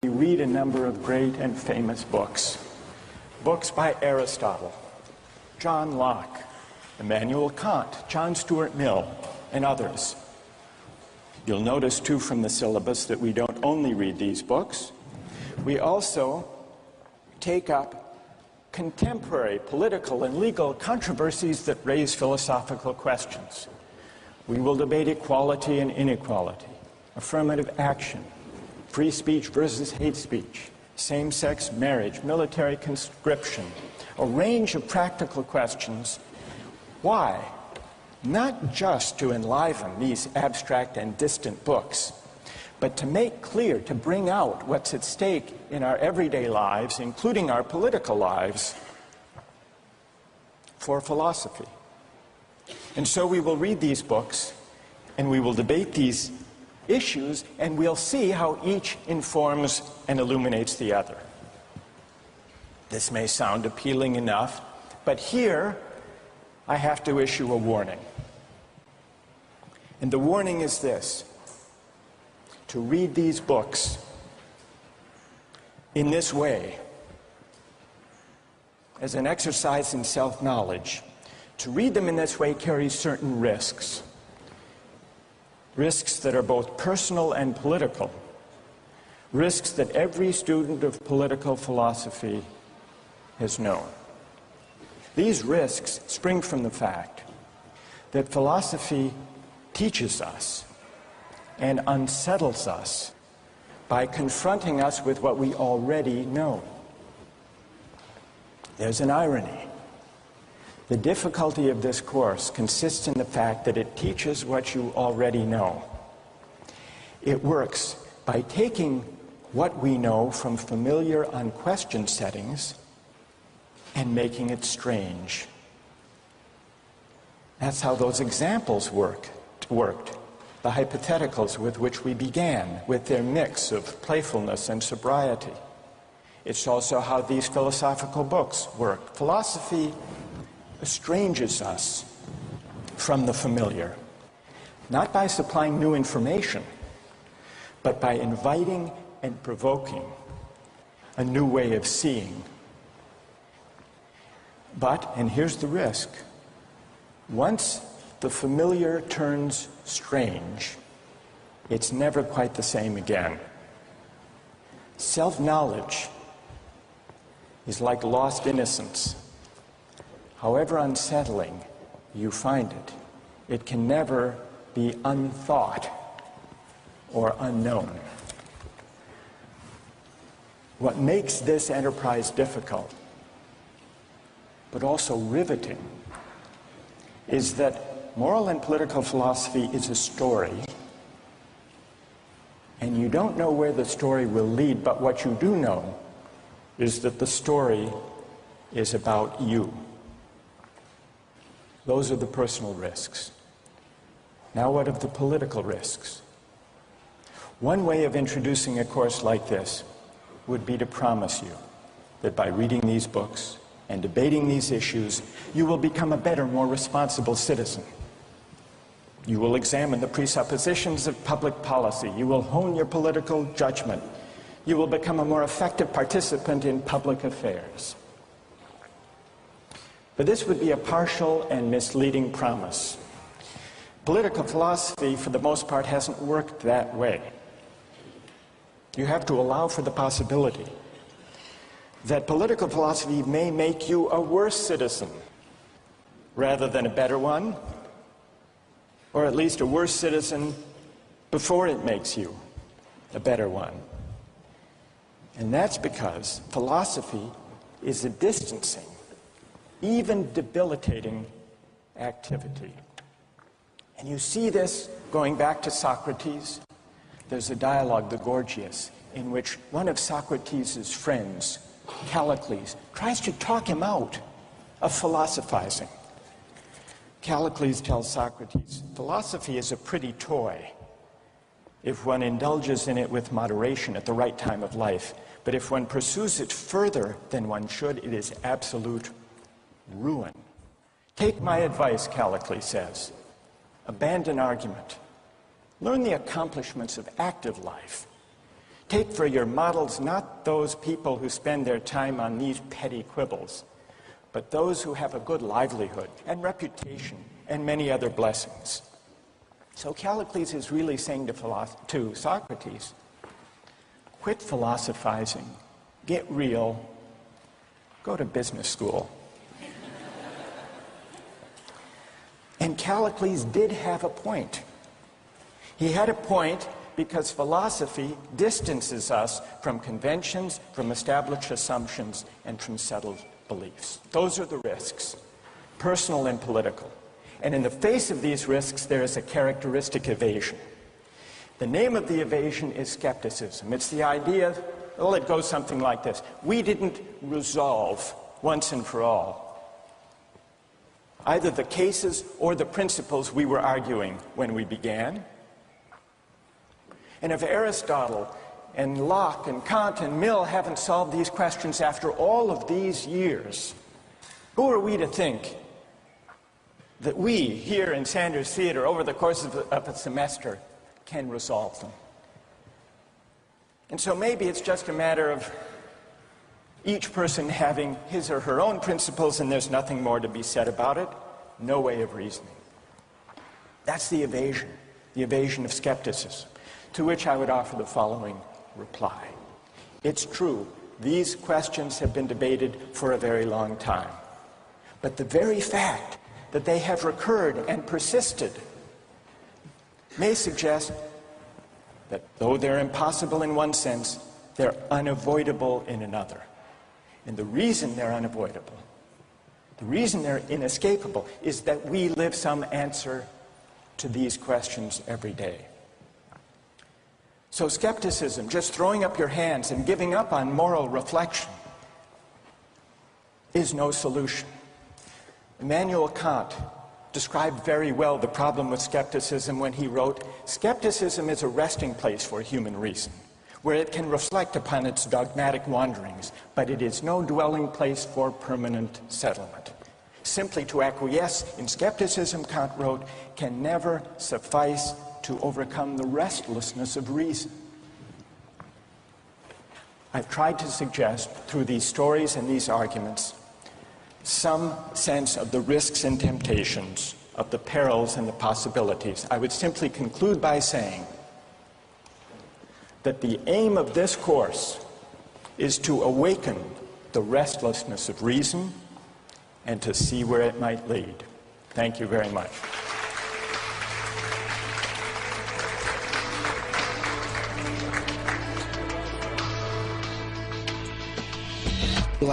We read a number of great and famous books. Books by Aristotle, John Locke, Immanuel Kant, John Stuart Mill, and others. You'll notice, too, from the syllabus that we don't only read these books. We also take up contemporary political and legal controversies that raise philosophical questions. We will debate equality and inequality, affirmative action, free speech versus hate speech, same-sex marriage, military conscription, a range of practical questions. Why? Not just to enliven these abstract and distant books, but to make clear, to bring out what's at stake in our everyday lives, including our political lives, for philosophy. And so we will read these books, and we will debate these issues, and we'll see how each informs and illuminates the other. This may sound appealing enough, but here I have to issue a warning. And the warning is this: to read these books in this way, as an exercise in self-knowledge, to read them in this way carries certain risks. Risks that are both personal and political. Risks that every student of political philosophy has known. These risks spring from the fact that philosophy teaches us and unsettles us by confronting us with what we already know. There's an irony. The difficulty of this course consists in the fact that it teaches what you already know. It works by taking what we know from familiar, unquestioned settings and making it strange. That's how those examples worked. The hypotheticals with which we began, with their mix of playfulness and sobriety. It's also how these philosophical books work. Philosophy estranges us from the familiar, not by supplying new information, but by inviting and provoking a new way of seeing. But, and here's the risk, once the familiar turns strange, it's never quite the same again. Self-knowledge is like lost innocence. However unsettling you find it, it can never be unthought or unknown. What makes this enterprise difficult, but also riveting, is that moral and political philosophy is a story, and you don't know where the story will lead, but what you do know is that the story is about you. Those are the personal risks. Now, what of the political risks? One way of introducing a course like this would be to promise you that by reading these books and debating these issues, you will become a better, more responsible citizen. You will examine the presuppositions of public policy. You will hone your political judgment. You will become a more effective participant in public affairs. But this would be a partial and misleading promise. Political philosophy, for the most part, hasn't worked that way. You have to allow for the possibility that political philosophy may make you a worse citizen rather than a better one, or at least a worse citizen before it makes you a better one. And that's because philosophy is a distancing, even debilitating activity. And you see this going back to Socrates. There's a dialogue, the Gorgias, in which one of Socrates' friends, Callicles, tries to talk him out of philosophizing. Callicles tells Socrates, philosophy is a pretty toy if one indulges in it with moderation at the right time of life. But if one pursues it further than one should, it is absolute ruin. Take my advice, Callicles says. Abandon argument. Learn the accomplishments of active life. Take for your models not those people who spend their time on these petty quibbles, but those who have a good livelihood and reputation and many other blessings. So Callicles is really saying to Socrates, quit philosophizing, get real, go to business school. And Callicles did have a point. He had a point because philosophy distances us from conventions, from established assumptions, and from settled beliefs. Those are the risks, personal and political. And in the face of these risks, there is a characteristic evasion. The name of the evasion is skepticism. It's the idea, well, it goes something like this. We didn't resolve once and for all either the cases or the principles we were arguing when we began. And if Aristotle and Locke and Kant and Mill haven't solved these questions after all of these years, who are we to think that we here in Sanders Theatre over the course of a semester can resolve them? And so maybe it's just a matter of each person having his or her own principles and there's nothing more to be said about it. No way of reasoning. That's the evasion of skepticism. To which I would offer the following reply. It's true, these questions have been debated for a very long time. But the very fact that they have recurred and persisted may suggest that though they're impossible in one sense, they're unavoidable in another. And the reason they're unavoidable, the reason they're inescapable, is that we live some answer to these questions every day. So skepticism, just throwing up your hands and giving up on moral reflection, is no solution. Immanuel Kant described very well the problem with skepticism when he wrote, "Skepticism is a resting place for human reason, where it can reflect upon its dogmatic wanderings, but it is no dwelling place for permanent settlement. Simply to acquiesce in skepticism," Kant wrote, "can never suffice to overcome the restlessness of reason." I've tried to suggest through these stories and these arguments some sense of the risks and temptations, of the perils and the possibilities. I would simply conclude by saying that the aim of this course is to awaken the restlessness of reason and to see where it might lead. Thank you very much.